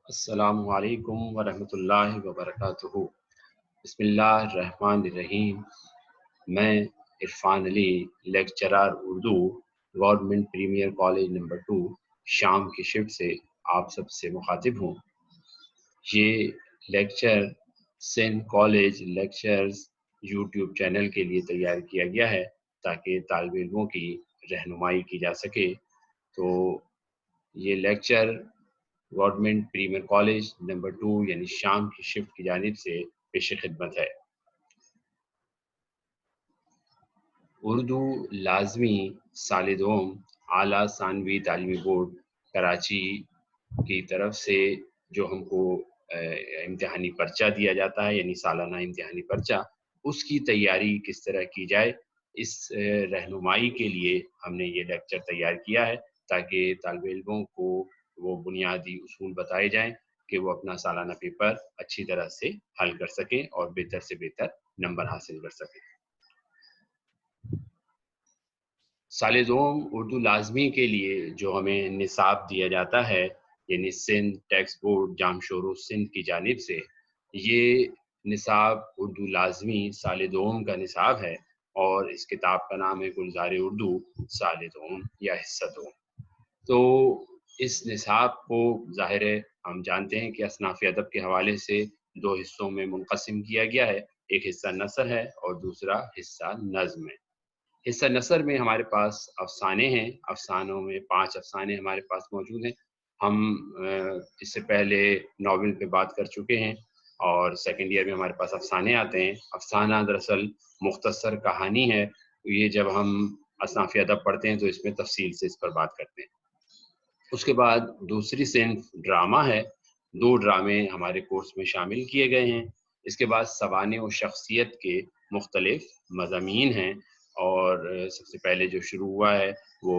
السلام علیکم ورحمۃ اللہ وبرکاتہ۔ بسم اللہ الرحمن الرحیم۔ میں Irfan Ali, lecturer Urdu, government premier college number 2 شام کی شفٹ سے آپ سب سے مخاطب ہوں۔ یہ lecture Sindh college lectures YouTube channel کے لیے تیار کیا گیا ہے تاکہ طالب علموں کی رہنمائی کی جا سکے۔ تو یہ lecture government premier college number 2 یعنی شام کی شفٹ کی جانب سے پیش خدمت ہے۔ اردو لازمی سال دوم اعلیٰ ثانوی تعلیمی بورڈ کراچی کی طرف سے جو ہم کو امتحانی پرچہ دیا جاتا ہے، یعنی سالانہ امتحانی پرچہ، اس کی تیاری کس طرح کی جائے، اس رہنمائی کے لیے ہم نے یہ لیکچر تیار کیا ہے تاکہ طالب علموں کو وہ بنیادی اصول بتائے جائیں کہ وہ اپنا سالانہ پیپر اچھی طرح سے حل کر سکیں اور بہتر سے بہتر نمبر حاصل کر سکیں۔ سال دوم اردو لازمی کے لیے جو ہمیں نصاب دیا جاتا ہے، یعنی سندھ ٹیکسٹ بورڈ جام شورو سندھ کی جانب سے، یہ نصاب اردو لازمی سال دوم کا نصاب ہے اور اس کتاب کا نام ہے گلزار اردو سال دوم یا حصہ دوم۔ تو اس نصاب کو ظاہر ہے ہم جانتے ہیں کہ اصناف ادب کے حوالے سے 2 حصوں میں منقسم کیا گیا ہے، ایک حصہ نثر ہے اور دوسرا حصہ نظم ہے۔ حصہ نثر میں ہمارے پاس افسانے ہیں، افسانوں میں 5 افسانے ہمارے پاس موجود ہیں۔ ہم اس سے پہلے ناول پہ بات کر چکے ہیں اور سیکنڈ ایئر میں ہمارے پاس افسانے آتے ہیں۔ افسانہ دراصل مختصر کہانی ہے، یہ جب ہم اصناف ادب پڑھتے ہیں تو اس میں تفصیل سے اس پر بات کرتے ہیں۔ اس کے بعد دوسری صنف ڈرامہ ہے، 2 ڈرامے ہمارے کورس میں شامل کیے گئے ہیں۔ اس کے بعد سوانح و شخصیت کے مختلف مضامین ہیں اور سب سے پہلے جو شروع ہوا ہے وہ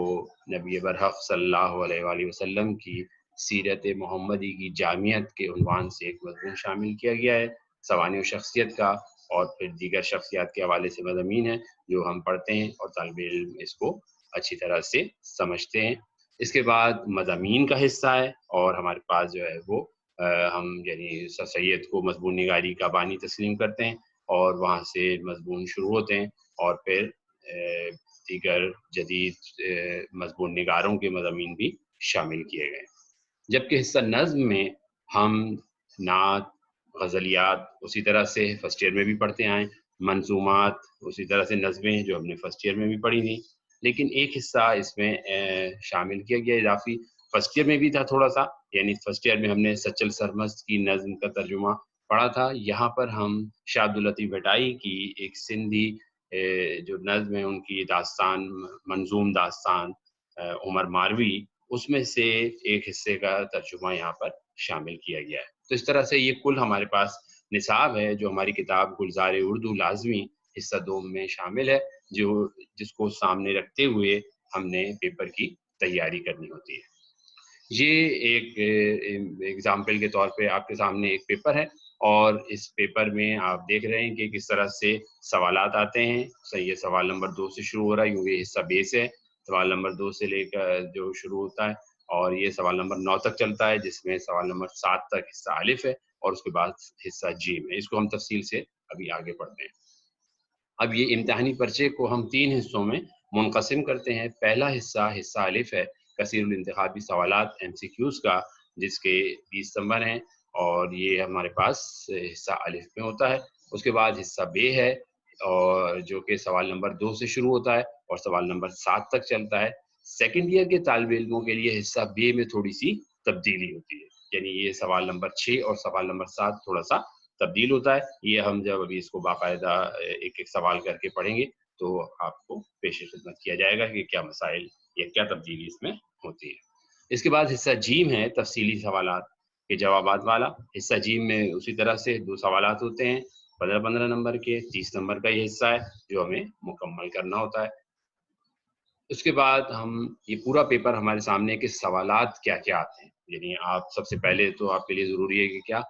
نبی برحق صلی اللہ علیہ وآلہ وسلم کی سیرت محمدی کی جامعیت کے عنوان سے ایک مضمون شامل کیا گیا ہے سوانح و شخصیت کا، اور پھر دیگر شخصیات کے حوالے سے مضامین ہیں جو ہم پڑھتے ہیں اور طالب علم اس کو اچھی طرح سے سمجھتے ہیں۔ اس کے بعد مضامین کا حصہ ہے اور ہمارے پاس جو ہے وہ ہم یعنی سر سید کو مضمون نگاری کا بانی تسلیم کرتے ہیں اور وہاں سے مضمون شروع ہوتے ہیں اور پھر دیگر جدید مضمون نگاروں کے مضامین بھی شامل کیے گئے۔ جبکہ حصہ نظم میں ہم نعت، غزلیات اسی طرح سے فرسٹ ایئر میں بھی پڑھتے آئیں، منظومات اسی طرح سے نظمیں جو ہم نے فرسٹ ایئر میں بھی پڑھی تھیں، لیکن ایک حصہ اس میں شامل کیا گیا اضافی، فرسٹ ایئر میں بھی تھا تھوڑا سا، یعنی فرسٹ ایئر میں ہم نے سچل سرمست کی نظم کا ترجمہ پڑھا تھا۔ یہاں پر ہم شاہ عبداللطیف بھٹائی کی ایک سندھی جو نظم ہے ان کی داستان، منظوم داستان عمر ماروی، اس میں سے ایک حصے کا ترجمہ یہاں پر شامل کیا گیا ہے۔ تو اس طرح سے یہ کل ہمارے پاس نصاب ہے جو ہماری کتاب گلزار اردو لازمی حصہ دوم میں شامل ہے، جس کو سامنے رکھتے ہوئے ہم نے پیپر کی تیاری کرنی ہوتی ہے۔ یہ ایک ایگزامپل کے طور پہ آپ کے سامنے ایک پیپر ہے اور اس پیپر میں آپ دیکھ رہے ہیں کہ کس طرح سے سوالات آتے ہیں۔ یہ سوال نمبر 2 سے شروع ہو رہا ہے کیونکہ یہ حصہ بیس ہے، سوال نمبر 2 سے لے کر جو شروع ہوتا ہے اور یہ سوال نمبر 9 تک چلتا ہے، جس میں سوال نمبر 7 تک حصہ الف ہے اور اس کے بعد حصہ جیم ہے۔ اس کو ہم تفصیل سے ابھی آگے پڑھتے ہیں۔ اب یہ امتحانی پرچے کو ہم 3 حصوں میں منقسم کرتے ہیں۔ پہلا حصہ حصہ الف ہے، کثیر الانتخابی سوالات MCQs کا، جس کے 20 نمبر ہیں اور یہ ہمارے پاس حصہ الف میں ہوتا ہے۔ اس کے بعد حصہ بے ہے اور جو کہ سوال نمبر 2 سے شروع ہوتا ہے اور سوال نمبر 7 تک چلتا ہے۔ سیکنڈ ایئر کے طالب علموں کے لیے حصہ بے میں تھوڑی سی تبدیلی ہوتی ہے، یعنی یہ سوال نمبر 6 اور سوال نمبر 7 تھوڑا سا تبدیل ہوتا ہے۔ یہ ہم جب ابھی اس کو باقاعدہ ایک ایک سوال کر کے پڑھیں گے تو آپ کو پیش خدمت کیا جائے گا کہ کیا مسائل یا کیا تبدیلی اس میں ہوتی ہے۔ اس کے بعد حصہ جیم ہے، تفصیلی سوالات کے جوابات والا۔ حصہ جیم میں اسی طرح سے 2 سوالات ہوتے ہیں 15 نمبر کے، 30 نمبر کا یہ حصہ ہے جو ہمیں مکمل کرنا ہوتا ہے۔ اس کے بعد ہم یہ پورا پیپر ہمارے سامنے کے سوالات کیا کیا آتے ہیں، یعنی آپ سب سے پہلے تو آپ کے لیے ضروری ہے کہ کیا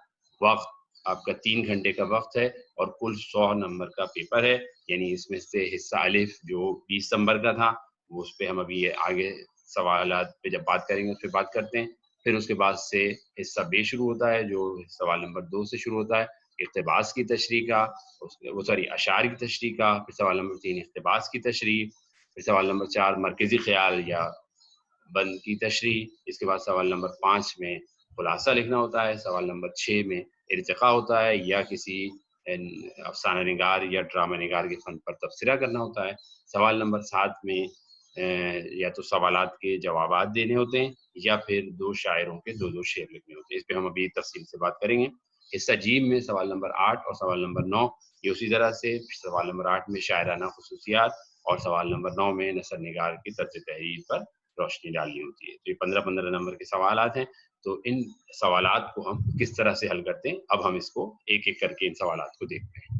وقت آپ کا 3 گھنٹے کا وقت ہے اور کل 100 نمبر کا پیپر ہے، یعنی اس میں سے حصہ الف جو 20 نمبر کا تھا وہ اس پہ ہم ابھی آگے سوالات پہ جب بات کریں گے اس پہ بات کرتے ہیں۔ پھر اس کے بعد سے حصہ بے شروع ہوتا ہے جو سوال نمبر 2 سے شروع ہوتا ہے، اقتباس کی تشریح کا، اشعار کی تشریح کا، پھر سوال نمبر 3 اقتباس کی تشریح، پھر سوال نمبر 4 مرکزی خیال یا بند کی تشریح، اس کے بعد سوال نمبر 5 میں خلاصہ لکھنا ہوتا ہے، سوال نمبر 6 میں ارتقاء ہوتا ہے یا کسی افسانہ نگار یا ڈرامہ نگار کے فن پر تبصرہ کرنا ہوتا ہے، سوال نمبر 7 میں یا تو سوالات کے جوابات دینے ہوتے ہیں یا پھر 2 شاعروں کے 2 شعر لکھنے ہوتے ہیں، اس پہ ہم ابھی تفصیل سے بات کریں گے۔ حصہ جیم میں سوال نمبر 8 اور سوال نمبر 9 یہ اسی طرح سے، سوال نمبر 8 میں شاعرانہ خصوصیات اور سوال نمبر 9 میں نثر نگار کی طرز تحریر پر روشنی ڈالنی ہوتی ہے۔ تو یہ 15 نمبر کے سوالات ہیں، تو ان سوالات کو ہم کس طرح سے حل کرتے ہیں، اب ہم اس کو ایک ایک کر کے ان سوالات کو دیکھتے ہیں۔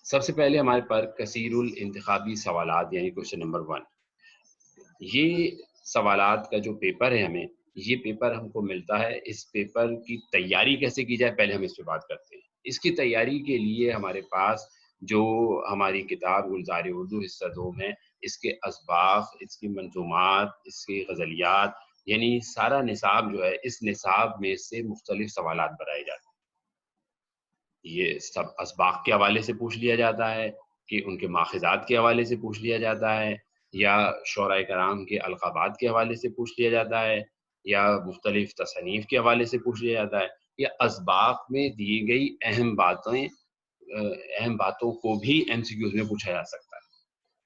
سب سے پہلے ہمارے پر کثیر الانتخابی سوالات یعنی کوشچن نمبر 1، یہ سوالات کا جو پیپر ہے ہمیں یہ پیپر ہم کو ملتا ہے، اس پیپر کی تیاری کیسے کی جائے پہلے ہم اس پہ بات کرتے ہیں۔ اس کی تیاری کے لیے ہمارے پاس جو ہماری کتاب گلزار اردو حصہ 2 میں اس کے اسباق، اس کی منظومات، اس کی غزلیات یعنی سارا نصاب جو ہے، اس نصاب میں سے مختلف سوالات بنائے جاتے ہیں۔ یہ سب اسباق کے حوالے سے پوچھ لیا جاتا ہے کہ ان کے ماخذات کے حوالے سے پوچھ لیا جاتا ہے، یا شعراء کرام کے القابات کے حوالے سے پوچھ لیا جاتا ہے، یا مختلف تصانیف کے حوالے سے پوچھ لیا جاتا ہے، یا اسباق میں دی گئی اہم باتوں کو بھی ایم سی کیوز میں پوچھا جا سکتا ہے،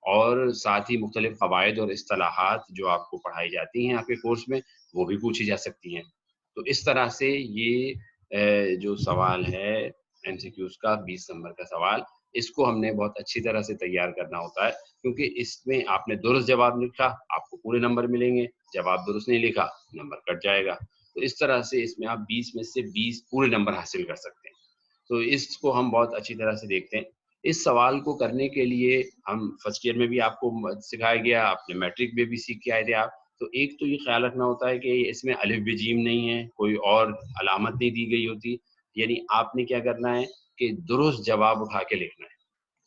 اور ساتھ ہی مختلف قواعد اور اصطلاحات جو آپ کو پڑھائی جاتی ہیں آپ کے کورس میں وہ بھی پوچھی جا سکتی ہیں۔ تو اس طرح سے یہ جو سوال ہے ایم سی کیوز کا 20 نمبر کا سوال، اس کو ہم نے بہت اچھی طرح سے تیار کرنا ہوتا ہے، کیونکہ اس میں آپ نے درست جواب لکھا آپ کو پورے نمبر ملیں گے، جواب درست نہیں لکھا نمبر کٹ جائے گا۔ تو اس طرح سے اس میں آپ 20 میں سے 20 پورے نمبر حاصل کر سکتے ہیں۔ تو اس کو ہم بہت اچھی طرح سے دیکھتے ہیں۔ اس سوال کو کرنے کے لیے ہم فرسٹ ایئر میں بھی آپ کو سکھایا گیا، آپ نے میٹرک میں بھی سیکھ کے آئے تھے آپ، تو ایک تو یہ خیال رکھنا ہوتا ہے کہ اس میں الف ب جیم نہیں ہے، کوئی اور علامت نہیں دی گئی ہوتی، یعنی آپ نے کیا کرنا ہے کہ درست جواب اٹھا کے لکھنا ہے،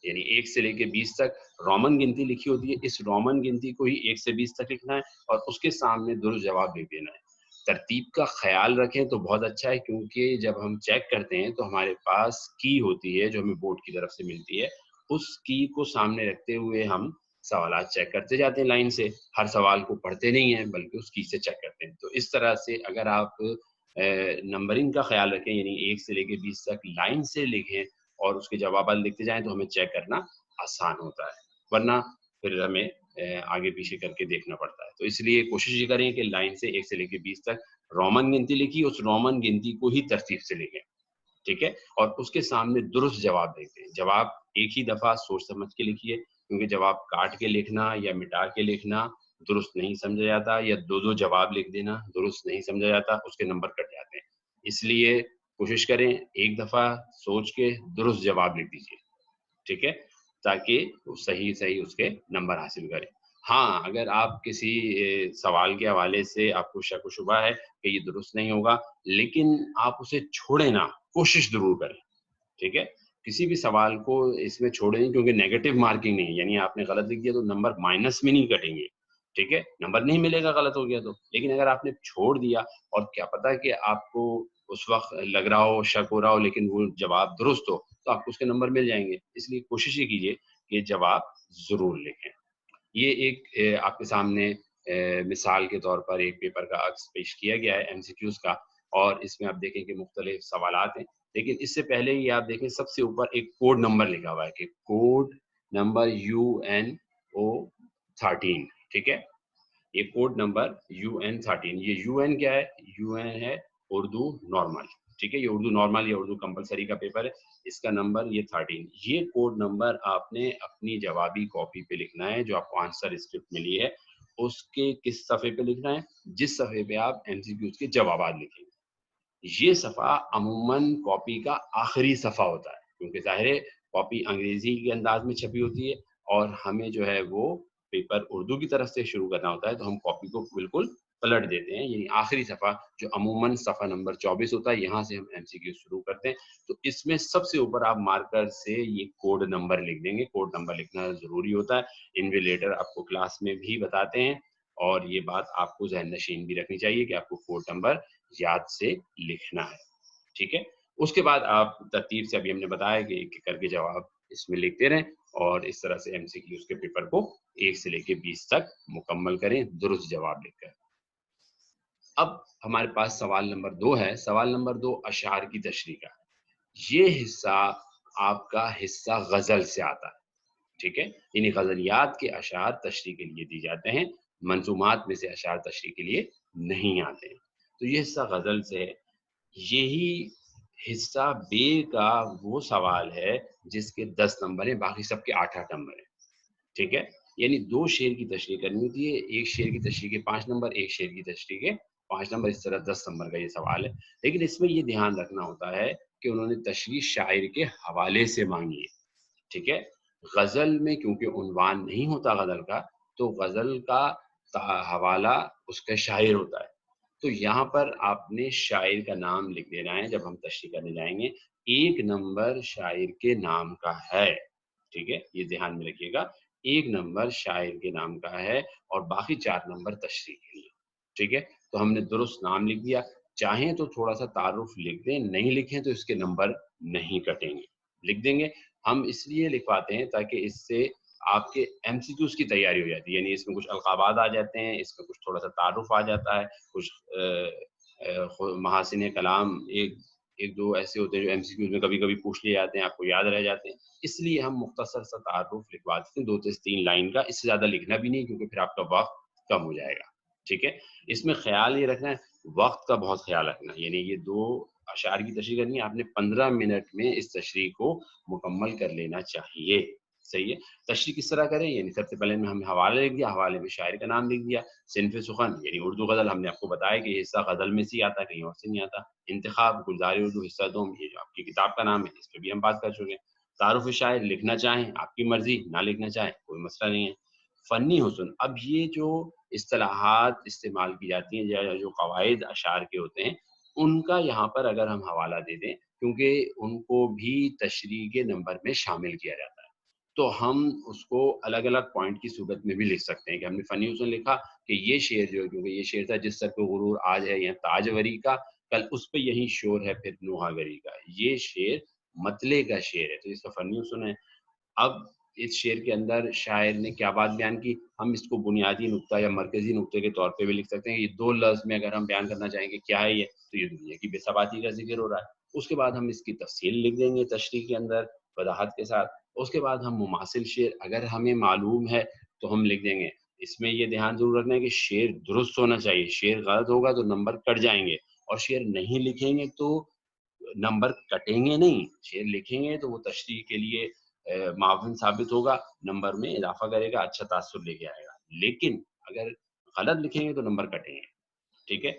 یعنی 1 سے لے کے 20 تک رومن گنتی لکھی ہوتی ہے، اس رومن گنتی کو ہی 1 سے 20 تک لکھنا ہے اور اس کے سامنے درست جواب لکھ دینا ہے۔ ترتیب کا خیال رکھیں تو بہت اچھا ہے، کیونکہ جب ہم چیک کرتے ہیں تو ہمارے پاس کی ہوتی ہے جو ہمیں بورڈ کی طرف سے ملتی ہے، اس کی کو سامنے رکھتے ہوئے ہم سوالات چیک کرتے جاتے ہیں لائن سے، ہر سوال کو پڑھتے نہیں ہیں بلکہ اس کی سے چیک کرتے ہیں۔ تو اس طرح سے اگر آپ نمبرنگ کا خیال رکھیں، یعنی 1 سے لے کے 20 تک لائن سے لکھیں اور اس کے جوابات لکھتے جائیں تو ہمیں چیک کرنا آسان ہوتا ہے، ورنہ پھر ہمیں آگے پیچھے کر کے دیکھنا پڑتا ہے۔ تو اس لیے کوشش یہ کریں کہ لائن سے 1 سے لے کے 20 تک رومن گنتی لکھی، اس رومن گنتی کو ہی ترتیب سے لکھیں، ٹھیک ہے، اور اس کے سامنے درست جواب دیتے ہیں۔ جواب ایک ہی دفعہ سوچ سمجھ کے لکھیے، کیونکہ جواب کاٹ کے لکھنا یا مٹا کے لکھنا درست نہیں سمجھا جاتا، یا 2 جواب لکھ دینا درست نہیں سمجھا جاتا، اس کے نمبر کٹ جاتے ہیں۔ اس لیے کوشش کریں ایک دفعہ سوچ کے درست جواب لکھ دیجیے، ٹھیک ہے، تاکہ صحیح اس کے نمبر حاصل کریں۔ ہاں، اگر آپ کسی سوال کے حوالے سے آپ کو شک و شبہ ہے کہ یہ درست نہیں ہوگا، لیکن آپ اسے چھوڑیں نہ، کوشش ضرور کریں، ٹھیک ہے، کسی بھی سوال کو اس میں چھوڑیں نہیں، کیونکہ نیگیٹو مارکنگ نہیں، یعنی آپ نے غلط لکھ دیا تو نمبر مائنس میں نہیں کٹیں گے، ٹھیک ہے، نمبر نہیں ملے گا غلط ہو گیا تو، لیکن اگر آپ نے چھوڑ دیا اور کیا پتا کہ آپ کو اس وقت لگ رہا ہو، شک ہو رہا ہو، لیکن وہ جواب درست ہو تو آپ کو اس کے نمبر مل جائیں گے۔ اس لیے کوشش یہ کیجیے کہ جواب ضرور لکھیں۔ یہ ایک آپ کے سامنے مثال کے طور پر ایک پیپر کا عکس پیش کیا گیا ہے ایم سی کیوز کا، اور اس میں آپ دیکھیں کہ مختلف سوالات ہیں، لیکن اس سے پہلے ہی آپ دیکھیں سب سے اوپر ایک کوڈ نمبر لکھا ہوا ہے کہ کوڈ نمبر UN-O13، ٹھیک ہے، یہ کوڈ نمبر UN-13، یہ UN کیا ہے؟ UN ہے اردو نارمل، ٹھیک ہے، یہ اردو نارمل یا اردو کمپلسری کا پیپر ہے، اس کا نمبر یہ 13، یہ کوڈ نمبر آپ نے اپنی جوابی کاپی پہ لکھنا ہے جو آپ کو آنسر اسکرپٹ ملی ہے، اس کے کس صفحے پہ لکھنا ہے؟ جس صفحے پہ آپ ایم سی کیوز کے جوابات لکھیں گے۔ یہ صفحہ عموماً کاپی کا آخری صفحہ ہوتا ہے، کیونکہ ظاہر ہے کاپی انگریزی کے انداز میں چھپی ہوتی ہے اور ہمیں جو ہے وہ پیپر اردو کی طرف سے شروع کرنا ہوتا ہے، تو ہم کاپی کو بالکل پلٹ دیتے ہیں، یعنی آخری صفحہ جو عموماً صفحہ نمبر 24 ہوتا ہے، یہاں سے ہم ایم سی کیو شروع کرتے ہیں۔ تو اس میں سب سے اوپر آپ مارکر سے یہ کوڈ نمبر لکھ دیں گے، کوڈ نمبر لکھنا ضروری ہوتا ہے، انویلیٹر آپ کو کلاس میں بھی بتاتے ہیں، اور یہ بات آپ کو ذہن نشین بھی رکھنی چاہیے کہ آپ کو کوڈ نمبر یاد سے لکھنا ہے، ٹھیک ہے؟ اس کے بعد آپ ترتیب سے ابھی ہم نے بتایا کہ ایک ایک کر کے جواب اس میں لکھتے رہیں اور اس طرح سے MCQs کے پیپر کو 1 سے لے کے 20 تک مکمل کریں درست جواب لکھ کر۔ اب ہمارے پاس سوال نمبر 2 ہے۔ سوال نمبر 2 اشعار کی تشریح کا۔ یہ حصہ آپ کا حصہ غزل سے آتا ہے، ٹھیک ہے؟ یعنی غزلیات کے اشعار تشریح کے لیے دی جاتے ہیں، منظومات میں سے اشعار تشریح کے لیے نہیں آتے ہیں۔ تو یہ حصہ غزل سے ہے۔ یہی حصہ بے کا وہ سوال ہے جس کے 10 نمبر ہیں، باقی سب کے 8 نمبر ہیں، ٹھیک ہے؟ یعنی 2 شعر کی تشریح کرنی ہوتی ہے، ایک شعر کی تشریح کے 5 نمبر، ایک شعر کی تشریح کے 5 نمبر، اس طرح 10 نمبر کا یہ سوال ہے۔ لیکن اس میں یہ دھیان رکھنا ہوتا ہے کہ انہوں نے تشریح شاعر کے حوالے سے مانگی ہے، ٹھیک ہے؟ غزل میں کیونکہ عنوان نہیں ہوتا غزل کا، تو غزل کا حوالہ اس کا شاعر ہوتا ہے۔ تو یہاں پر آپ نے شاعر کا نام لکھ دینا ہے جب ہم تشریح کرنے جائیں گے۔ 1 نمبر شاعر کے نام کا ہے، ٹھیک ہے؟ یہ دھیان میں رکھیے گا، 1 نمبر شاعر کے نام کا ہے اور باقی 4 نمبر تشریح کے لیے، ٹھیک ہے؟ تو ہم نے درست نام لکھ دیا۔ چاہیں تو تھوڑا سا تعارف لکھ دیں، نہیں لکھیں تو اس کے نمبر نہیں کٹیں گے، لکھ دیں گے۔ ہم اس لیے لکھواتے ہیں تاکہ اس سے آپ کے MCQs کی تیاری ہو جاتی ہے، یعنی اس میں کچھ القابات آ جاتے ہیں، اس میں کچھ تھوڑا سا تعارف آ جاتا ہے، کچھ محاسن کلام ایک دو ایسے ہوتے ہیں جو MCQs میں کبھی کبھی پوچھ لیے جاتے ہیں، آپ کو یاد رہ جاتے ہیں، اس لیے ہم مختصر سا تعارف لکھواتے ہیں 2 سے 3 لائن کا، اس سے زیادہ لکھنا بھی نہیں کیونکہ پھر آپ کا وقت کم ہو جائے گا، ٹھیک ہے؟ اس میں خیال یہ رکھنا ہے، وقت کا بہت خیال رکھنا ہے، یعنی یہ 2 اشعار کی تشریح کرنی ہے، آپ نے 15 منٹ میں اس تشریح کو مکمل کر لینا چاہیے، صحیح ہے؟ تشریح کس طرح کریں؟ یعنی سب سے پہلے ہم نے حوالہ لکھ دیا، حوالے میں شاعر کا نام لکھ دیا، صنف سخن یعنی اردو غزل، ہم نے آپ کو بتایا کہ یہ حصہ غزل میں سے ہی آتا ہے، کہیں اور سے نہیں آتا۔ انتخاب گلزار اردو حصہ دوم، یہ جو آپ کی کتاب کا نام ہے، اس پہ بھی ہم بات کر چکے ہیں۔ تعارف شاعر لکھنا چاہیں آپ کی مرضی، نہ لکھنا چاہیں کوئی مسئلہ نہیں ہے۔ فنی حسن، اب یہ جو اصطلاحات استعمال کی جاتی ہیں یا جو قواعد اشعار کے ہوتے ہیں، ان کا یہاں پر اگر ہم حوالہ دے دیں کیونکہ ان کو بھی تشریح کے نمبر میں شامل کیا جاتا ہے، تو ہم اس کو الگ الگ پوائنٹ کی صورت میں بھی لکھ سکتے ہیں کہ ہم نے فنی حسن لکھا کہ یہ شعر جو ہے، کیونکہ یہ شعر تھا جس سر پہ غرور آج ہے یا تاج وری کا، کل اس پہ یہی شور ہے پھر نوحہ گری کا، یہ شعر مطلع کا شعر ہے، تو اس کا فنی حسن ہے۔ اب اس شعر کے اندر شاعر نے کیا بات بیان کی، ہم اس کو بنیادی نقطہ یا مرکزی نقطے کے طور پہ بھی لکھ سکتے ہیں۔ یہ 2 لفظ میں اگر ہم بیان کرنا چاہیں گے کیا ہے یہ، تو یہ دنیا کی بے ثباتی کا ذکر ہو رہا ہے۔ اس کے بعد ہم اس کی تفصیل لکھ دیں گے تشریح کے اندر وضاحت کے ساتھ۔ اس کے بعد ہم مماثل شعر اگر ہمیں معلوم ہے تو ہم لکھ دیں گے۔ اس میں یہ دھیان ضرور رکھنا ہے کہ شعر درست ہونا چاہیے، شعر غلط ہوگا تو نمبر کٹ جائیں گے، اور شعر نہیں لکھیں گے تو نمبر کٹیں گے نہیں، شعر لکھیں گے تو وہ تشریح کے لیے معاون ثابت ہوگا، نمبر میں اضافہ کرے گا، اچھا تاثر لے کے آئے گا۔ لیکن اگر غلط لکھیں گے تو نمبر کٹیں گے، ٹھیک ہے؟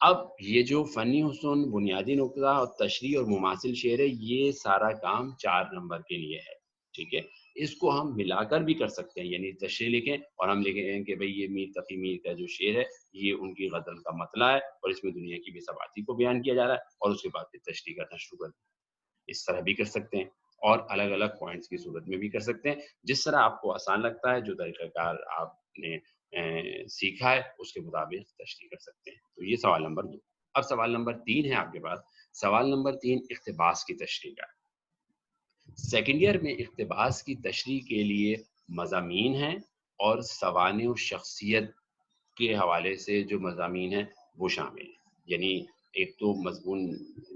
اب یہ جو فنی حسن، بنیادی نقطہ اور تشریح اور مماثل شعر ہے، یہ سارا کام 4 نمبر کے لیے ہے، ٹھیک ہے؟ اس کو ہم ملا کر بھی کر سکتے ہیں، یعنی تشریح لکھیں اور ہم لکھیں کہ بھئی یہ میر تقی میر کا جو شعر ہے یہ ان کی غزل کا مطلع ہے اور اس میں دنیا کی بے ثباتی کو بیان کیا جا رہا ہے، اور اس کے بعد پھر تشریح کرنا شروع کر دیں۔ اس طرح بھی کر سکتے ہیں اور الگ الگ پوائنٹس کی صورت میں بھی کر سکتے ہیں، جس طرح آپ کو آسان لگتا ہے، جو طریقہ کار آپ نے سیکھا ہے اس کے مطابق تشریح کر سکتے ہیں۔ تو یہ سوال نمبر 2۔ اب سوال نمبر 3 ہے آپ کے پاس۔ سوال نمبر 3 اقتباس کی تشریح کا۔ سیکنڈ ایئر میں اقتباس کی تشریح کے لیے مضامین ہیں اور سوانح و شخصیت کے حوالے سے جو مضامین ہیں وہ شامل ہیں، یعنی ایک تو مضمون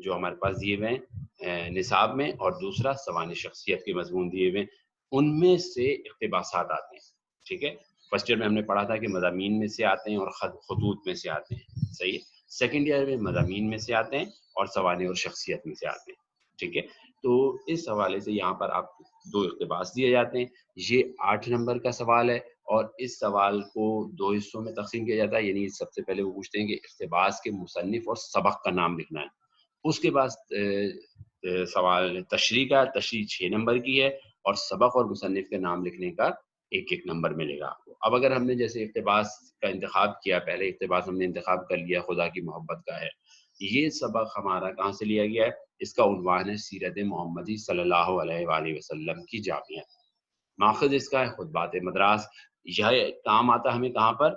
جو ہمارے پاس دیے ہوئے ہیں نصاب میں، اور دوسرا سوانح شخصیت کے مضمون دیے ہوئے ہیں، ان میں سے اقتباسات آتے ہیں، ٹھیک ہے؟ فرسٹ ایئر میں ہم نے پڑھا تھا کہ مضامین میں سے آتے ہیں اور خطوط میں سے آتے ہیں، صحیح ہے؟ سیکنڈ ایئر میں مضامین میں سے آتے ہیں اور سوانح اور شخصیت میں سے آتے ہیں، ٹھیک ہے؟ تو اس حوالے سے یہاں پر آپ 2 اقتباس دیے جاتے ہیں۔ یہ 8 نمبر کا سوال ہے اور اس سوال کو 2 حصوں میں تقسیم کیا جاتا ہے، یعنی سب سے پہلے وہ پوچھتے ہیں کہ اقتباس کے مصنف اور سبق کا نام لکھنا ہے۔ اس کے بعد سوال تشریح کا، تشریح 6 نمبر کی ہے اور سبق اور مصنف کے نام لکھنے کا 1 نمبر ملے گا آپ کو۔ اب اگر ہم نے جیسے اقتباس کا انتخاب کیا، پہلے اقتباس ہم نے انتخاب کر لیا خدا کی محبت کا ہے، یہ سبق ہمارا کہاں سے لیا گیا ہے؟ اس کا عنوان ہے سیرت محمدی صلی اللہ علیہ وآلہ وسلم کی جامعہ، ماخذ اس کا ہے خطبات مدراس۔ یہ کام آتا ہے ہمیں کہاں پر؟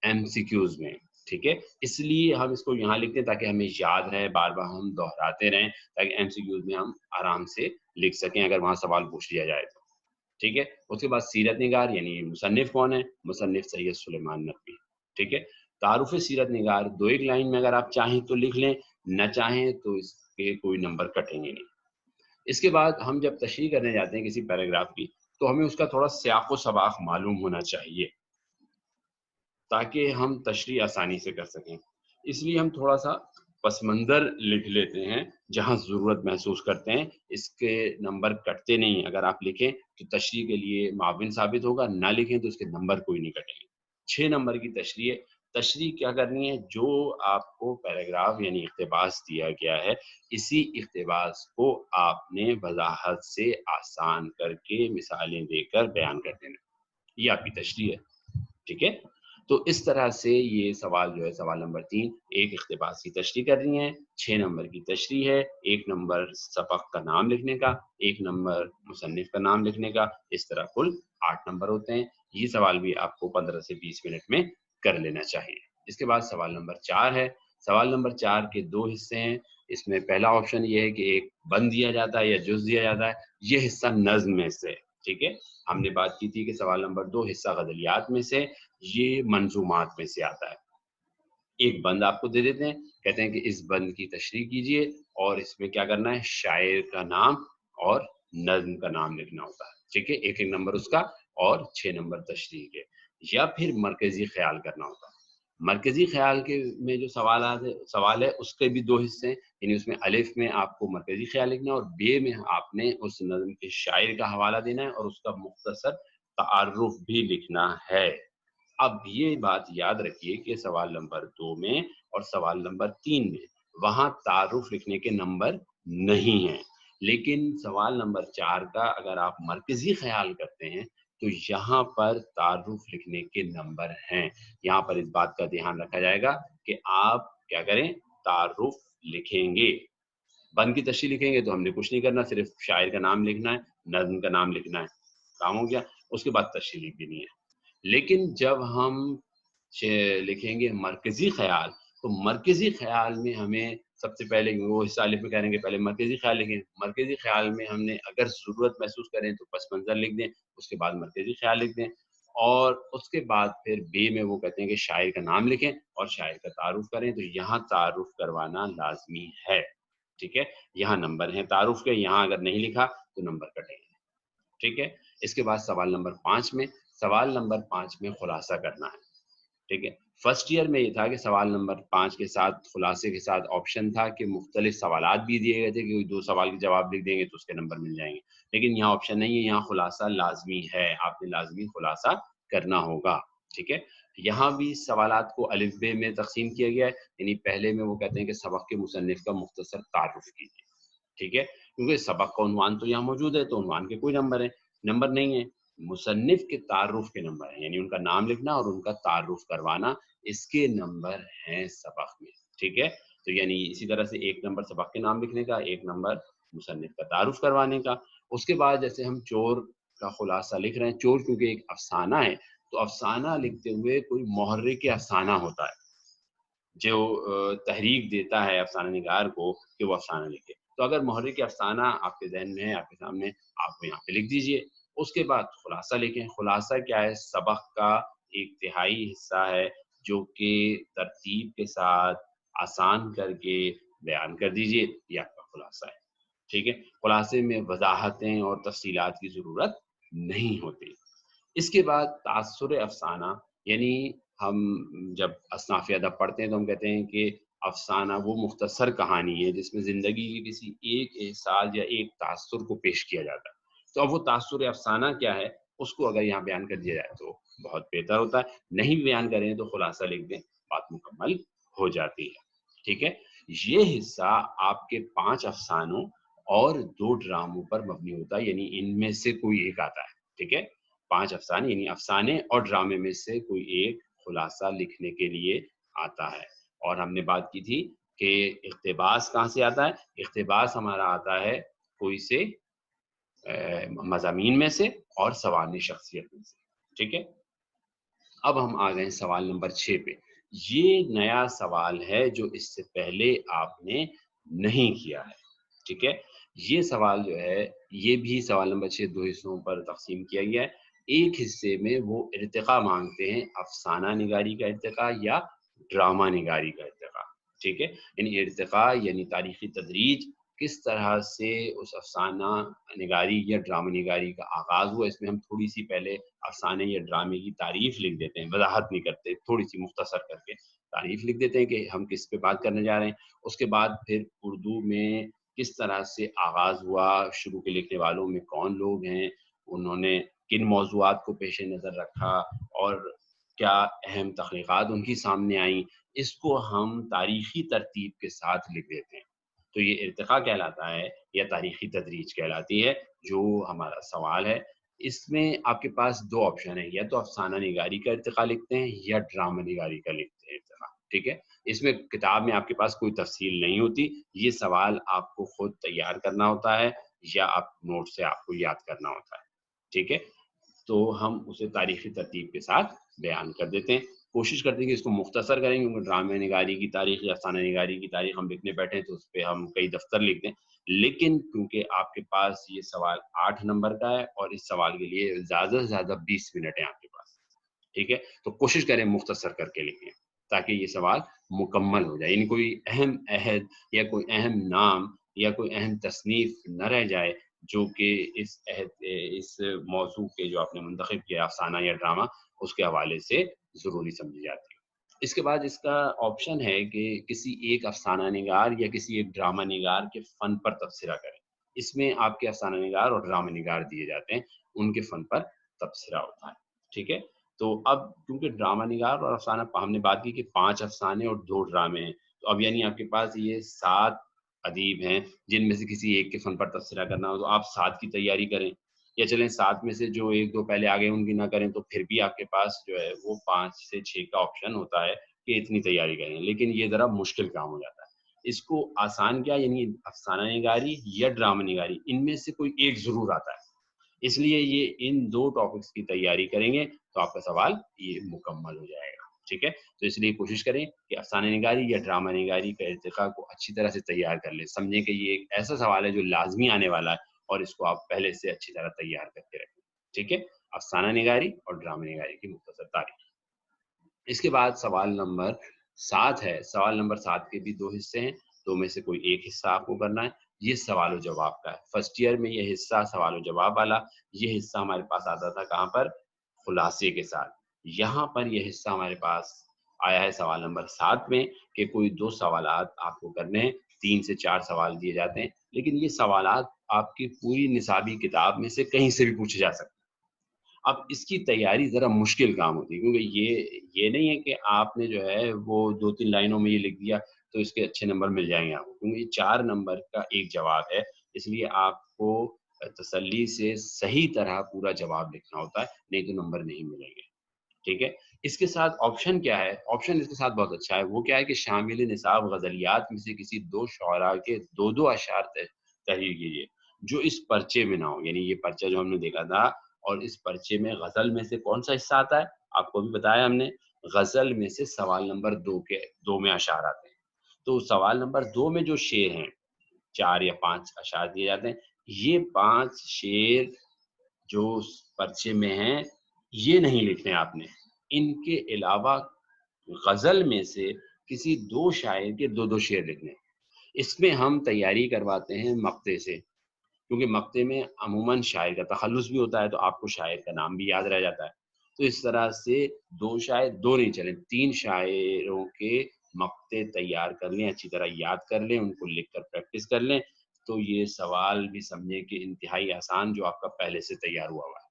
MCQs میں، ٹھیک ہے، اس لیے ہم اس کو یہاں لکھتے ہیں تاکہ ہمیں یاد رہے، بار بار ہم دہراتے رہیں تاکہ MCQs میں ہم آرام سے لکھ سکیں اگر وہاں سوال پوچھ لیا جائے تو، ٹھیک ہے۔ اس کے بعد سیرت نگار یعنی مصنف کون ہے؟ مصنف سید سلیمان نقوی، ٹھیک ہے۔ تعارف سیرت نگار 2-1 لائن میں اگر آپ چاہیں تو لکھ لیں، نہ چاہیں تو اس کے کوئی نمبر کٹیں گے نہیں۔ اس کے بعد ہم جب تشریح کرنے جاتے ہیں کسی پیراگراف کی تو ہمیں اس کا تھوڑا سیاق و سباق معلوم ہونا چاہیے تاکہ ہم تشریح آسانی سے کر سکیں۔ اس لیے ہم تھوڑا سا پس منظر لکھ لیتے ہیں جہاں ضرورت محسوس کرتے ہیں، اس کے نمبر کٹتے نہیں، اگر آپ لکھیں تو تشریح کے لیے معاون ثابت ہوگا، نہ لکھیں تو اس کے نمبر کوئی نہیں کٹیں گے۔ 6 نمبر کی تشریح ہے۔ تشریح کیا کرنی ہے؟ جو آپ کو پیراگراف یعنی اقتباس دیا گیا ہے، اسی اقتباس کو آپ نے وضاحت سے آسان کر کے مثالیں دے کر بیان کر دینا، یہ آپ کی تشریح ہے، ٹھیک ہے۔ تو اس طرح سے یہ سوال جو ہے، سوال نمبر 3 ایک اقتباس کی تشریح کرنی ہے، 6 نمبر کی تشریح ہے، 1 نمبر سبق کا نام لکھنے کا، 1 نمبر مصنف کا نام لکھنے کا، اس طرح کل 8 نمبر ہوتے ہیں۔ یہ سوال بھی آپ کو 15 سے 20 منٹ میں کر لینا چاہیے۔ اس کے بعد سوال نمبر 4 ہے۔ سوال نمبر 4 کے 2 حصے ہیں۔ اس میں پہلا آپشن یہ ہے کہ ایک بند دیا جاتا ہے یا جز دیا جاتا ہے، یہ حصہ نظم میں سے، ٹھیک ہے۔ ہم نے بات کی تھی کہ سوال نمبر 2 حصہ غزلیات میں سے، یہ منظومات میں سے آتا ہے۔ ایک بند آپ کو دے دیتے ہیں، کہتے ہیں کہ اس بند کی تشریح کیجئے اور اس میں کیا کرنا ہے؟ شاعر کا نام اور نظم کا نام لکھنا ہوتا ہے، ٹھیک ہے۔ 1 نمبر اس کا اور 6 نمبر تشریح کے۔ یا پھر مرکزی خیال کرنا ہوتا ہے۔ مرکزی خیال کے میں جو سوال ہے اس کے بھی 2 حصے ہیں، یعنی اس میں الف میں آپ کو مرکزی خیال لکھنا ہے اور ب میں آپ نے اس نظم کے شاعر کا حوالہ دینا ہے اور اس کا مختصر تعارف بھی لکھنا ہے۔ اب یہ بات یاد رکھیے کہ سوال نمبر 2 میں اور سوال نمبر 3 میں وہاں تعارف لکھنے کے نمبر نہیں ہیں، لیکن سوال نمبر 4 کا اگر آپ مرکزی خیال کرتے ہیں تو یہاں پر تعارف لکھنے کے نمبر ہیں۔ یہاں پر اس بات کا دھیان رکھا جائے گا کہ آپ کیا کریں؟ تعارف لکھیں گے۔ بند کی تشریح لکھیں گے تو ہم نے کچھ نہیں کرنا، صرف شاعر کا نام لکھنا ہے، نظم کا نام لکھنا ہے، کام ہو گیا۔ اس کے بعد تشریح لکھ دینی ہے۔ لیکن جب ہم لکھیں گے مرکزی خیال تو مرکزی خیال میں ہمیں سب سے پہلے وہ حصہ الف میں کریں گے، پہلے مرکزی خیال لکھیں۔ مرکزی خیال میں ہم نے اگر ضرورت محسوس کریں تو پس منظر لکھ دیں، اس کے بعد مرکزی خیال لکھ دیں، اور اس کے بعد پھر بے میں وہ کہتے ہیں کہ شاعر کا نام لکھیں اور شاعر کا تعارف کریں، تو یہاں تعارف کروانا لازمی ہے، ٹھیک ہے۔ یہاں نمبر ہیں تعارف کے، یہاں اگر نہیں لکھا تو نمبر کٹیں گے، ٹھیک ہے۔ اس کے بعد سوال نمبر 5 میں، سوال نمبر 5 میں خلاصہ کرنا ہے، ٹھیک ہے۔ فرسٹ ایئر میں یہ تھا کہ سوال نمبر 5 کے ساتھ خلاصے کے ساتھ آپشن تھا کہ مختلف سوالات بھی دیے گئے تھے کہ 2 سوال کے جواب لکھ دیں گے تو اس کے نمبر مل جائیں گے، لیکن یہاں آپشن نہیں ہے، یہاں خلاصہ لازمی ہے، آپ نے لازمی خلاصہ کرنا ہوگا، ٹھیک ہے۔ یہاں بھی سوالات کو الف ب میں تقسیم کیا گیا ہے، یعنی پہلے میں وہ کہتے ہیں کہ سبق کے مصنف کا مختصر تعارف کیجیے، ٹھیک ہے، کیونکہ سبق کا عنوان تو یہاں موجود ہے تو عنوان کے کوئی نمبر نہیں ہے، مصنف کے تعارف کے نمبر ہیں، یعنی ان کا نام لکھنا اور ان کا تعارف کروانا، اس کے نمبر ہیں سبق میں، ٹھیک ہے۔ تو یعنی اسی طرح سے 1 نمبر سبق کے نام لکھنے کا، 1 نمبر مصنف کا تعارف کروانے کا۔ اس کے بعد جیسے ہم چور کا خلاصہ لکھ رہے ہیں، چور کیونکہ ایک افسانہ ہے تو افسانہ لکھتے ہوئے کوئی محرک افسانہ ہوتا ہے جو تحریک دیتا ہے افسانہ نگار کو کہ وہ افسانہ لکھے، تو اگر محرک افسانہ آپ کے ذہن میں ہے، آپ کے سامنے، آپ کو یہاں پہ لکھ دیجئے۔ اس کے بعد خلاصہ لکھیں۔ خلاصہ کیا ہے؟ سبق کا ایک تہائی حصہ ہے جو کہ ترتیب کے ساتھ آسان کر کے بیان کر دیجئے، یہ آپ کا خلاصہ ہے، ٹھیک ہے۔ خلاصے میں وضاحتیں اور تفصیلات کی ضرورت نہیں ہوتی۔ اس کے بعد تاثر افسانہ، یعنی ہم جب اصناف ادب پڑھتے ہیں تو ہم کہتے ہیں کہ افسانہ وہ مختصر کہانی ہے جس میں زندگی کے کسی ایک احساس یا ایک تاثر کو پیش کیا جاتا ہے۔ تو اب وہ تاثر افسانہ کیا ہے، اس کو اگر یہاں بیان کر دیا جائے تو بہت بہتر ہوتا ہے، نہیں بیان کریں تو خلاصہ لکھ دیں، بات مکمل ہو جاتی ہے، ٹھیک ہے۔ یہ حصہ آپ کے 5 افسانوں اور 2 ڈراموں پر مبنی ہوتا ہے، یعنی ان میں سے کوئی ایک آتا ہے، ٹھیک ہے۔ 5 افسانے یعنی افسانے اور ڈرامے میں سے کوئی ایک خلاصہ لکھنے کے لیے آتا ہے۔ اور ہم نے بات کی تھی کہ اقتباس کہاں سے آتا ہے؟ اقتباس ہمارا آتا ہے کوئی سے مضامین میں سے اور سوانح شخصیت میں سے، ٹھیک ہے۔ اب ہم آ گئے ہیں سوال نمبر 6 پہ. یہ نیا سوال ہے جو اس سے پہلے آپ نے نہیں کیا ہے. ٹھیک ہے، یہ سوال جو ہے یہ بھی سوال نمبر 6 دو حصوں پر تقسیم کیا گیا ہے. ایک حصے میں وہ ارتقا مانگتے ہیں، افسانہ نگاری کا ارتقا یا ڈرامہ نگاری کا ارتقا. ٹھیک ہے، یعنی ارتقا یعنی تاریخی تدریج، کس طرح سے اس افسانہ نگاری یا ڈرامہ نگاری کا آغاز ہوا. اس میں ہم تھوڑی سی پہلے افسانے یا ڈرامے کی تعریف لکھ دیتے ہیں، وضاحت نہیں کرتے، تھوڑی سی مختصر کر کے تعریف لکھ دیتے ہیں کہ ہم کس پہ بات کرنے جا رہے ہیں. اس کے بعد پھر اردو میں کس طرح سے آغاز ہوا، شروع کے لکھنے والوں میں کون لوگ ہیں، انہوں نے کن موضوعات کو پیش نظر رکھا اور کیا اہم تخلیقات ان کی سامنے آئیں، اس کو ہم تاریخی ترتیب کے ساتھ لکھ دیتے ہیں. تو یہ ارتقا کہلاتا ہے یا تاریخی تدریج کہلاتی ہے جو ہمارا سوال ہے. اس میں آپ کے پاس دو آپشن ہیں، یا تو افسانہ نگاری کا ارتقا لکھتے ہیں یا ڈرامہ نگاری کا لکھتے ہیں ارتقا. ٹھیک ہے، اس میں کتاب میں آپ کے پاس کوئی تفصیل نہیں ہوتی، یہ سوال آپ کو خود تیار کرنا ہوتا ہے یا آپ نوٹ سے آپ کو یاد کرنا ہوتا ہے. ٹھیک ہے، تو ہم اسے تاریخی ترتیب کے ساتھ بیان کر دیتے ہیں. کوشش کرتے ہیں کہ اس کو مختصر کریں، کیونکہ ڈرامہ نگاری کی تاریخ یا افسانہ نگاری کی تاریخ ہم لکھنے بیٹھیں تو اس پہ ہم کئی دفتر لکھ دیں. لیکن کیونکہ آپ کے پاس یہ سوال 8 نمبر کا ہے اور اس سوال کے لیے زیادہ سے زیادہ 20 منٹ ہیں آپ کے پاس. ٹھیک ہے، تو کوشش کریں مختصر کر کے لکھیں تاکہ یہ سوال مکمل ہو جائے، یعنی کوئی اہم عہد یا کوئی اہم نام یا کوئی اہم تصنیف نہ رہ جائے جو کہ اس عہد اس موضوع کے جو آپ نے منتخب کیا افسانہ یا ڈرامہ اس کے حوالے سے ضروری سمجھی جاتی ہے. اس کے بعد اس کا آپشن ہے کہ کسی ایک افسانہ نگار یا کسی ایک ڈرامہ نگار کے فن پر تبصرہ کریں. اس میں آپ کے افسانہ نگار اور ڈرامہ نگار دیے جاتے ہیں، ان کے فن پر تبصرہ ہوتا ہے. ٹھیک ہے، تو اب کیونکہ ڈرامہ نگار اور افسانہ ہم نے بات کی کہ 5 افسانے اور 2 ڈرامے ہیں، تو اب یعنی آپ کے پاس یہ 7 ادیب ہیں جن میں سے کسی ایک کے فن پر تبصرہ کرنا ہو تو آپ 7 کی تیاری کریں، یا چلیں 7 میں سے جو 1 2 پہلے آگے ان کی نہ کریں تو پھر بھی آپ کے پاس جو ہے وہ 5 سے 6 کا آپشن ہوتا ہے کہ اتنی تیاری کریں. لیکن یہ ذرا مشکل کام ہو جاتا ہے. اس کو آسان کیا، یعنی افسانہ نگاری یا ڈرامہ نگاری ان میں سے کوئی ایک ضرور آتا ہے. اس لیے یہ ان 2 ٹاپکس کی تیاری کریں گے تو آپ کا سوال یہ مکمل ہو جائے گا. ٹھیک ہے، تو اس لیے کوشش کریں کہ افسانہ نگاری یا ڈرامہ نگاری کا ارتقا کو اچھی طرح سے تیار کر لیں. سمجھیں کہ یہ ایک ایسا سوال ہے جو لازمی آنے والا ہے اور اس کو آپ پہلے سے اچھی طرح تیار کر کے رکھیں. ٹھیک ہے، افسانہ نگاری اور ڈرامہ نگاری کی مختصر تعریف. اس کے بعد سوال نمبر 7 ہے. سوال نمبر 7 کے بھی 2 حصے ہیں، 2 میں سے کوئی ایک حصہ آپ کو کرنا ہے. یہ سوال و جواب کا ہے. فرسٹ ایئر میں یہ حصہ سوال و جواب والا، یہ حصہ ہمارے پاس آتا تھا کہاں پر؟ خلاصے کے ساتھ. یہاں پر یہ حصہ ہمارے پاس آیا ہے سوال نمبر 7 میں کہ کوئی 2 سوالات آپ کو کرنے ہیں، 3 سے 4 سوال دیے جاتے ہیں، لیکن یہ سوالات آپ کی پوری نصابی کتاب میں سے کہیں سے بھی پوچھے جا سکتے ہیں. اب اس کی تیاری ذرا مشکل کام ہوتی ہے، کیونکہ یہ نہیں ہے کہ آپ نے جو ہے وہ 2 3 لائنوں میں یہ لکھ دیا تو اس کے اچھے نمبر مل جائیں گے آپ کو، کیونکہ یہ 4 نمبر کا ایک جواب ہے. اس لیے آپ کو تسلی سے صحیح طرح پورا جواب لکھنا ہوتا ہے، نہیں تو نمبر نہیں ملیں گے. ٹھیک ہے، اس کے ساتھ آپشن کیا ہے؟ آپشن اس کے ساتھ بہت اچھا ہے. وہ کیا ہے کہ شامل نصاب غزلیات میں سے کسی 2 شعراء کے 2 اشعار تحریر کیجیے جو اس پرچے میں نہ ہو. یعنی یہ پرچہ جو ہم نے دیکھا تھا اور اس پرچے میں غزل میں سے کون سا حصہ آتا ہے آپ کو بھی بتایا ہم نے، غزل میں سے سوال نمبر 2 میں اشعار آتے ہیں. تو سوال نمبر 2 میں جو شعر ہیں 4 یا 5 اشعار دیے جاتے ہیں، یہ 5 شعر جو پرچے میں ہیں یہ نہیں لکھنے آپ نے. ان کے علاوہ غزل میں سے کسی 2 شاعر کے 2 شعر لکھنے. اس میں ہم تیاری کرواتے ہیں مقطع سے، کیونکہ مقطع میں عموماً شاعر کا تخلص بھی ہوتا ہے تو آپ کو شاعر کا نام بھی یاد رہ جاتا ہے. تو اس طرح سے 2 شاعر 2 نہیں چلیں، 3 شاعروں کے مقطع تیار کر لیں، اچھی طرح یاد کر لیں، ان کو لکھ کر پریکٹس کر لیں. تو یہ سوال بھی سمجھیں کہ انتہائی آسان جو آپ کا پہلے سے تیار ہوا ہے.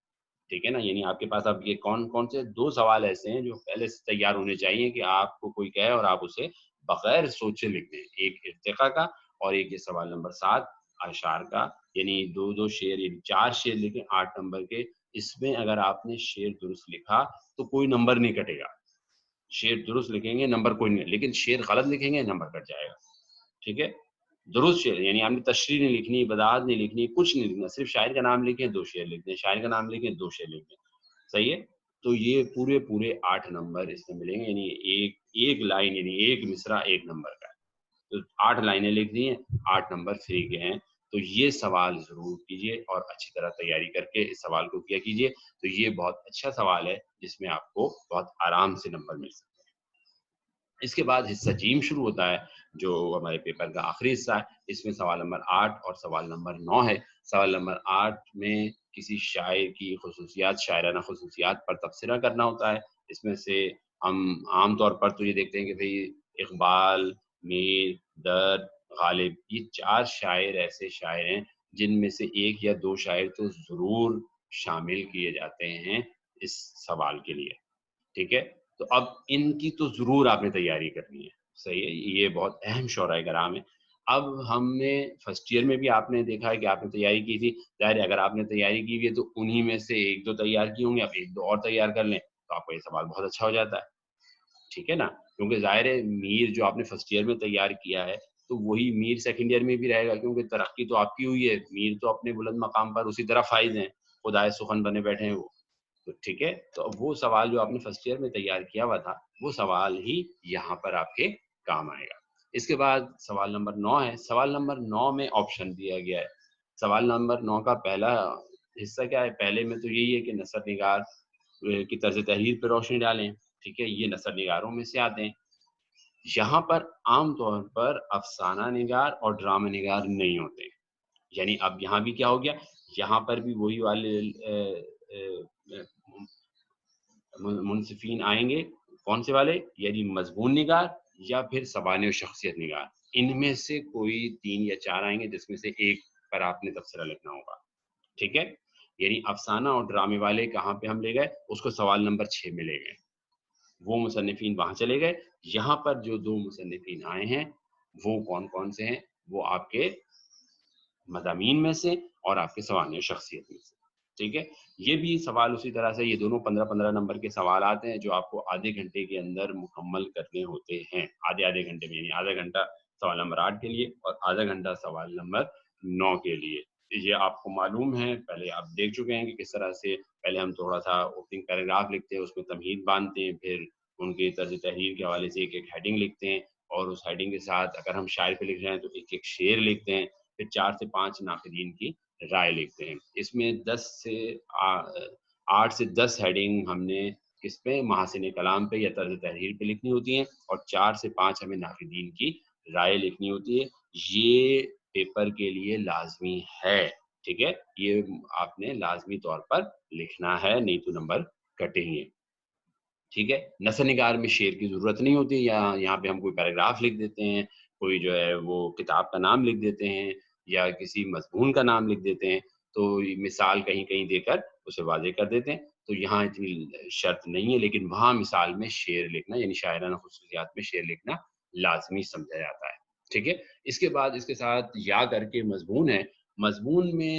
ٹھیک ہے نا، یعنی آپ کے پاس اب یہ کون کون سے 2 سوال ایسے ہیں جو پہلے سے تیار ہونے چاہیے کہ آپ کو کوئی کہے اور آپ اسے بغیر سوچے لکھ دیں. ایک ارتقا کا اور ایک یہ سوال نمبر 7 اشعار کا. یعنی 2 شعر، یعنی 4 شعر لکھیں 8 نمبر کے. اس میں اگر آپ نے شعر درست لکھا تو کوئی نمبر نہیں کٹے گا. شعر درست لکھیں گے نمبر کوئی نہیں، لیکن شعر غلط لکھیں گے نمبر کٹ جائے گا. ٹھیک ہے، درست شعر یعنی آپ نے تشریح نہیں لکھنی، وضاحت نہیں لکھنی، کچھ نہیں لکھنا، صرف شاعر کا نام لکھیں 2 شعر لکھ دیں، شاعر کا نام لکھیں 2 شعر لکھ دیں. صحیح ہے، تو یہ پورے 8 نمبر اس میں ملیں گے، یعنی ایک لائن یعنی ایک مصرع 1 نمبر کا ہے، تو 8 لائنیں لکھ دی ہیں، 8 نمبر فری کے ہیں۔ تو یہ سوال ضرور کیجیے اور اچھی طرح تیاری کر کے اس سوال کو کیا کیجیے، تو یہ بہت اچھا سوال ہے جس میں آپ کو بہت آرام سے نمبر مل سکتے ہیں۔ اس کے بعد حصہ جیم شروع ہوتا ہے جو ہمارے پیپر کا آخری حصہ ہے، اس میں سوال نمبر 8 اور سوال نمبر 9 ہے۔ سوال نمبر 8 میں کسی شاعر کی خصوصیات، شاعرانہ خصوصیات پر تبصرہ کرنا ہوتا ہے۔ اس میں سے ہم عام طور پر تو یہ دیکھتے ہیں کہ بھئی اقبال، میر، درد، غالب، یہ 4 شاعر ایسے شاعر ہیں جن میں سے 1 یا 2 شاعر تو ضرور شامل کیے جاتے ہیں اس سوال کے لیے، ٹھیک ہے؟ تو اب ان کی تو ضرور آپ نے تیاری کرنی ہے، صحیح ہے، یہ بہت اہم شعراء کرام ہیں۔ اب ہم نے فرسٹ ایئر میں بھی آپ نے دیکھا ہے کہ آپ نے تیاری کی تھی، ظاہر ہے اگر آپ نے تیاری کی ہوئی ہے تو انہی میں سے 1-2 تیار کی ہوں گے، اب 1-2 اور تیار کر لیں تو آپ کا یہ سوال بہت اچھا ہو جاتا ہے، ٹھیک ہے نا؟ کیونکہ ظاہر ہے میر جو آپ نے فرسٹ ایئر میں تیار کیا ہے تو وہی میر سیکنڈ ایئر میں بھی رہے گا، کیونکہ ترقی تو آپ کی ہوئی ہے، میر تو اپنے بلند مقام پر اسی طرح فائز ہیں، خدائے سخن بنے بیٹھے ہیں وہ، تو ٹھیک ہے، تو اب وہ سوال جو آپ نے فرسٹ ایئر میں تیار کیا ہوا تھا وہ سوال ہی یہاں پر آپ کے کام آئے گا۔ اس کے بعد سوال نمبر 9 ہے۔ سوال نمبر 9 میں آپشن دیا گیا ہے۔ سوال نمبر 9 کا پہلا حصہ کیا ہے؟ پہلے میں تو یہی ہے کہ نثر نگار کی طرز تحریر پہ روشنی ڈالیں، ٹھیک ہے، یہ نثر نگاروں میں سے آتے ہیں۔ یہاں پر عام طور پر افسانہ نگار اور ڈرامہ نگار نہیں ہوتے ہیں، یعنی اب یہاں بھی کیا ہو گیا، یہاں پر بھی وہی والے منصفین آئیں گے، کون سے والے، یعنی مضمون نگار یا پھر سوانح و شخصیت نگار، ان میں سے کوئی 3 یا 4 آئیں گے جس میں سے ایک پر آپ نے تبصرہ لکھنا ہوگا، ٹھیک ہے، یعنی افسانہ اور ڈرامے والے کہاں پہ ہم لے گئے، اس کو سوال نمبر 6 میں لے گئے، وہ مصنفین وہاں چلے گئے۔ یہاں پر جو 2 مصنفین آئے ہیں وہ کون کون سے ہیں، وہ آپ کے مضامین میں سے اور آپ کے سوانح شخصیت میں سے، ٹھیک ہے۔ یہ بھی سوال اسی طرح سے، یہ دونوں 15-15 نمبر کے سوالات ہیں جو آپ کو آدھے گھنٹے کے اندر مکمل کرنے ہوتے ہیں، آدھے گھنٹے میں، یعنی آدھا گھنٹہ سوال نمبر 8 کے لیے اور آدھا گھنٹہ سوال نمبر 9 کے لیے۔ یہ آپ کو معلوم ہے، پہلے آپ دیکھ چکے ہیں کہ کس طرح سے پہلے ہم تھوڑا سا اوپننگ پیراگراف لکھتے ہیں، اس میں تمہید باندھتے ہیں، پھر ان کی طرز تحریر کے حوالے سے ایک ایک ہیڈنگ لکھتے ہیں، اور اس ہیڈنگ کے ساتھ اگر ہم شاعر پہ لکھ رہے ہیں تو ایک ایک شعر لکھتے ہیں، پھر 4 سے 5 ناقدین کی رائے لکھتے ہیں۔ اس میں 8 سے 10 ہیڈنگ ہم نے کس پہ، محاسن کلام پہ یا طرز تحریر پہ لکھنی ہوتی ہیں، اور 4 سے 5 ہمیں ناقدین کی رائے لکھنی ہوتی ہے۔ یہ پیپر کے لیے لازمی ہے، ٹھیک ہے، یہ آپ نے لازمی طور پر لکھنا ہے، نہیں تو نمبر کٹیں گے، ٹھیک ہے۔ نثر نگار میں شعر کی ضرورت نہیں ہوتی، یا یہاں پہ ہم کوئی پیراگراف لکھ دیتے ہیں، کوئی جو ہے وہ کتاب کا نام لکھ دیتے ہیں یا کسی مضمون کا نام لکھ دیتے ہیں، تو مثال کہیں کہیں دے کر اسے واضح کر دیتے ہیں، تو یہاں اتنی شرط نہیں ہے، لیکن وہاں مثال میں شعر لکھنا یعنی شاعرانہ خصوصیات میں شعر لکھنا لازمی سمجھا جاتا ہے، ٹھیک ہے۔ اس کے بعد اس کے ساتھ یا کر کے مضمون ہے، مضمون میں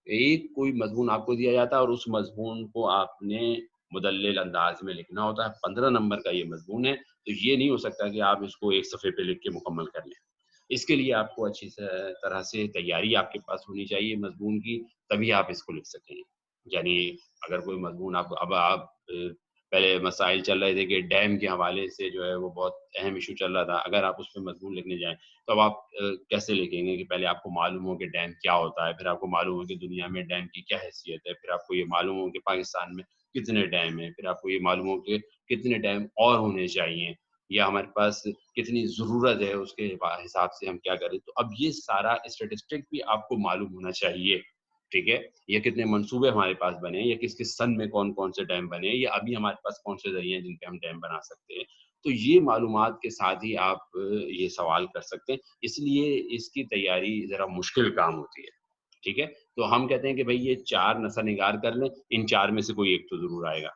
ایک کوئی مضمون آپ کو دیا جاتا ہے اور اس مضمون کو آپ نے مدلل انداز میں لکھنا ہوتا ہے، 15 نمبر کا یہ مضمون ہے، تو یہ نہیں ہو سکتا کہ آپ اس کو ایک صفحے پہ لکھ کے مکمل کر لیں، اس کے لیے آپ کو اچھی طرح سے تیاری آپ کے پاس ہونی چاہیے مضمون کی، تبھی آپ اس کو لکھ سکیں گے۔ یعنی اگر کوئی مضمون آپ پہلے مسائل چل رہے تھے کہ ڈیم کے حوالے سے جو ہے وہ بہت اہم ایشو چل رہا تھا، اگر آپ اس پہ مضمون لکھنے جائیں تو اب آپ کیسے لکھیں گے کہ پہلے آپ کو معلوم ہو کہ ڈیم کیا ہوتا ہے، پھر آپ کو معلوم ہو کہ دنیا میں ڈیم کی کیا حیثیت ہے، پھر آپ کو یہ معلوم ہو کہ پاکستان میں کتنے ڈیم ہیں، پھر آپ کو یہ معلوم ہو کہ کتنے ڈیم اور ہونے چاہیے، یا ہمارے پاس کتنی ضرورت ہے، اس کے حساب سے ہم کیا کریں، تو اب یہ سارا اسٹیٹسٹک بھی آپ کو معلوم ہونا چاہیے، ٹھیک ہے، یہ کتنے منصوبے ہمارے پاس بنے، یا کس کس سن میں کون کون سے ڈیم بنے، یا ابھی ہمارے پاس کون سے ذریعے ہیں جن پہ ہم ڈیم بنا سکتے ہیں، تو یہ معلومات کے ساتھ ہی آپ یہ سوال کر سکتے ہیں، اس لیے اس کی تیاری ذرا مشکل کام ہوتی ہے، ٹھیک ہے۔ تو ہم کہتے ہیں کہ بھئی یہ 4 نثر نگار کر لیں، ان 4 میں سے کوئی ایک تو ضرور آئے گا،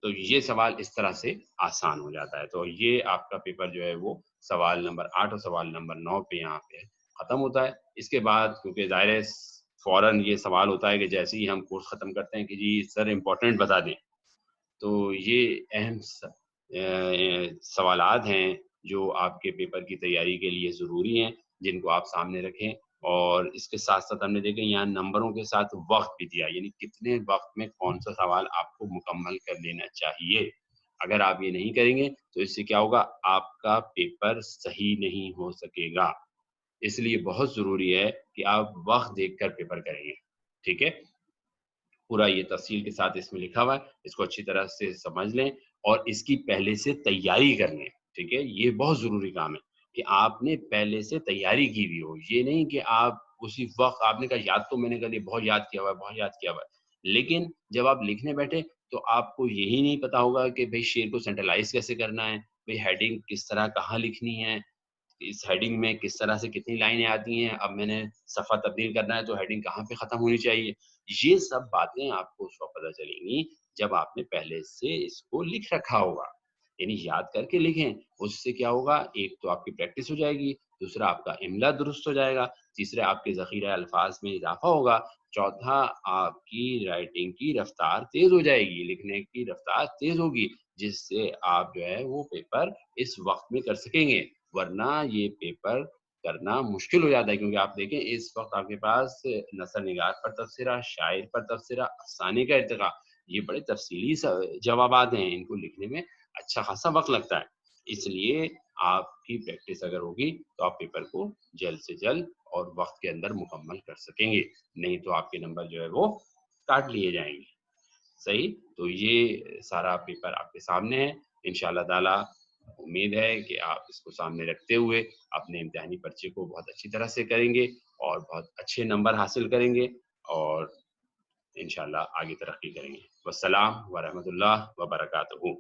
تو یہ سوال اس طرح سے آسان ہو جاتا ہے۔ تو یہ آپ کا پیپر جو ہے وہ سوال نمبر 8 اور سوال نمبر 9 پہ یہاں پہ ختم ہوتا ہے۔ اس کے بعد کیونکہ ظاہر ہے فوراً یہ سوال ہوتا ہے کہ جیسے ہی ہم کورس ختم کرتے ہیں کہ جی سر امپورٹنٹ بتا دیں، تو یہ اہم سوالات ہیں جو آپ کے پیپر کی تیاری کے لیے ضروری ہیں، جن کو آپ سامنے رکھیں اور اس کے ساتھ ساتھ ہم نے دیکھا یہاں نمبروں کے ساتھ وقت بھی دیا، یعنی کتنے وقت میں کون سا سوال آپ کو مکمل کر لینا چاہیے۔ اگر آپ یہ نہیں کریں گے تو اس سے کیا ہوگا، آپ کا پیپر صحیح نہیں ہو سکے گا۔ اس لیے بہت ضروری ہے کہ آپ وقت دیکھ کر پیپر کریں گے، ٹھیک ہے؟ پورا یہ تفصیل کے ساتھ اس میں لکھا ہوا ہے، اس کو اچھی طرح سے سمجھ لیں اور اس کی پہلے سے تیاری کر لیں، ٹھیک ہے؟ یہ بہت ضروری کام ہے کہ آپ نے پہلے سے تیاری کی ہوئی ہو، یہ نہیں کہ آپ اسی وقت آپ نے کہا یاد تو میں نے کر لیا، بہت یاد کیا ہوا ہے، بہت یاد کیا ہوا ہے، لیکن جب آپ لکھنے بیٹھے تو آپ کو یہی نہیں پتا ہوگا کہ بھئی شعر کو سینٹرلائز کیسے کرنا ہے، بھئی ہیڈنگ کس طرح کہاں لکھنی ہے، اس ہیڈنگ میں کس طرح سے کتنی لائنیں آتی ہیں، اب میں نے صفحہ تبدیل کرنا ہے تو ہیڈنگ کہاں پہ ختم ہونی چاہیے۔ یہ سب باتیں آپ کو اس وقت پتہ چلیں گی جب آپ نے پہلے سے اس کو لکھ رکھا ہوگا، یعنی یاد کر کے لکھیں۔ اس سے کیا ہوگا، ایک تو آپ کی پریکٹس ہو جائے گی، دوسرا آپ کا املا درست ہو جائے گا، تیسرا آپ کے ذخیرہ الفاظ میں اضافہ ہوگا، چوتھا آپ کی رائٹنگ کی رفتار تیز ہو جائے گی، لکھنے کی رفتار تیز ہوگی، جس سے آپ جو ہے وہ پیپر اس وقت میں کر سکیں گے۔ ورنہ یہ پیپر کرنا مشکل ہو جاتا ہے، کیونکہ آپ دیکھیں اس وقت آپ کے پاس نثر نگار پر تبصرہ، شاعر پر تبصرہ، افسانے کا ارتقاء، یہ بڑے تفصیلی جوابات ہیں، ان کو لکھنے میں اچھا خاصا وقت لگتا ہے۔ اس لیے آپ کی پریکٹس اگر ہوگی تو آپ پیپر کو جلد سے جلد اور وقت کے اندر مکمل کر سکیں گے، نہیں تو آپ کے نمبر جو ہے وہ کاٹ لیے جائیں گے۔ صحیح، تو یہ سارا پیپر آپ کے سامنے ہے، انشاءاللہ تعالی امید ہے کہ آپ اس کو سامنے رکھتے ہوئے اپنے امتحانی پرچے کو بہت اچھی طرح سے کریں گے اور بہت اچھے نمبر حاصل کریں گے اور انشاءاللہ آگے ترقی کریں گے۔ والسلام ورحمۃ اللہ وبرکاتہ۔